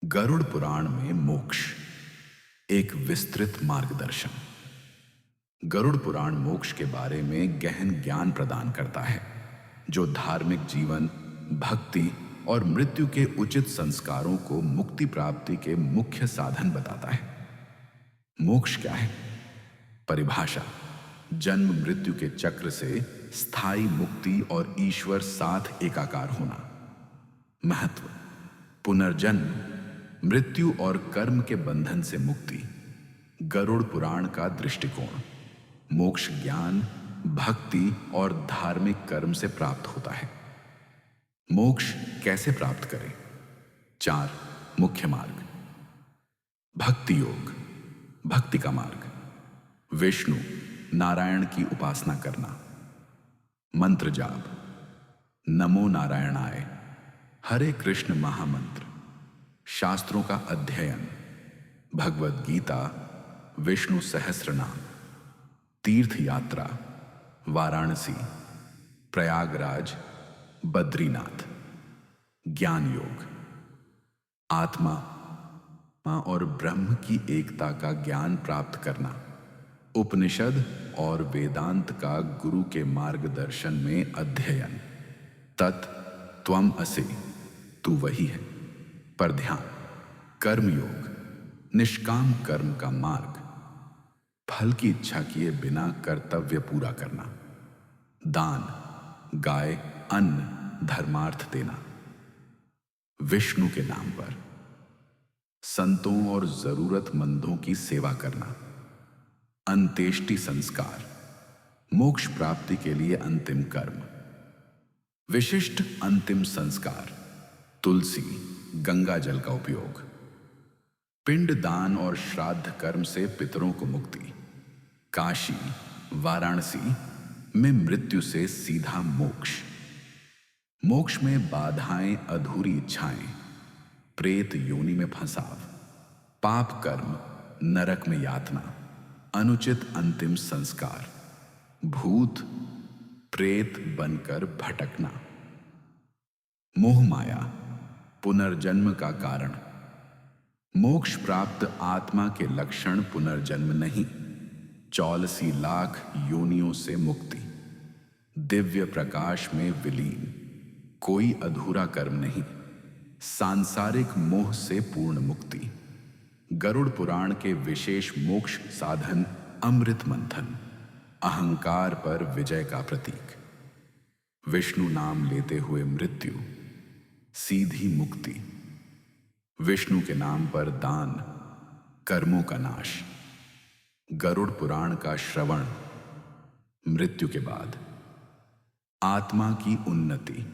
गरुड़ पुराण में मोक्ष एक विस्तृत मार्गदर्शन। गरुड़ पुराण मोक्ष के बारे में गहन ज्ञान प्रदान करता है, जो धार्मिक जीवन, भक्ति और मृत्यु के उचित संस्कारों को मुक्ति प्राप्ति के मुख्य साधन बताता है। मोक्ष क्या है? परिभाषा: जन्म मृत्यु के चक्र से स्थायी मुक्ति और ईश्वर साथ एकाकार होना। महत्व: पुनर्जन्म, मृत्यु और कर्म के बंधन से मुक्ति। गरुड़ पुराण का दृष्टिकोण: मोक्ष ज्ञान, भक्ति और धार्मिक कर्म से प्राप्त होता है। मोक्ष कैसे प्राप्त करें? 4 मुख्य मार्ग। भक्ति योग, भक्ति का मार्ग। विष्णु नारायण की उपासना करना। मंत्र जाप: नमो नारायणाय, हरे कृष्ण महामंत्र। शास्त्रों का अध्ययन: भगवद गीता, विष्णु सहस्रनाम। तीर्थ यात्रा: वाराणसी, प्रयागराज, बद्रीनाथ। ज्ञान योग: आत्मा और ब्रह्म की एकता का ज्ञान प्राप्त करना। उपनिषद और वेदांत का गुरु के मार्गदर्शन में अध्ययन। तत् त्वम असि, तू वही है। पर ध्यान: कर्म योग, निष्काम कर्म का मार्ग। फल की इच्छा किए बिना कर्तव्य पूरा करना। दान, गाय, अन्न, धर्मार्थ देना। विष्णु के नाम पर संतों और जरूरतमंदों की सेवा करना। अंत्येष्टि संस्कार, मोक्ष प्राप्ति के लिए अंतिम कर्म। विशिष्ट अंतिम संस्कार: तुलसी, गंगा जल का उपयोग। पिंड दान और श्राद्ध कर्म से पितरों को मुक्ति। काशी, वाराणसी में मृत्यु से सीधा मोक्ष। मोक्ष में बाधाएं, अधूरी इच्छाएं, प्रेत योनि में फंसाव, पाप कर्म, नरक में यातना, अनुचित अंतिम संस्कार, भूत प्रेत बनकर भटकना। मोह माया, पुनर्जन्म का कारण। मोक्ष प्राप्त आत्मा के लक्षण पुनर्जन्म नहीं, 84 लाख योनियों से मुक्ति, दिव्य प्रकाश में विलीन, कोई अधूरा कर्म नहीं, सांसारिक मोह से पूर्ण मुक्ति। गरुड़ पुराण के विशेष मोक्ष साधन: अमृत मंथन, अहंकार पर विजय का प्रतीक। विष्णु नाम लेते हुए मृत्यु, सीधी मुक्ति। विष्णु के नाम पर दान, कर्मों का नाश। गरुड़ पुराण का श्रवण, मृत्यु के बाद आत्मा की उन्नति।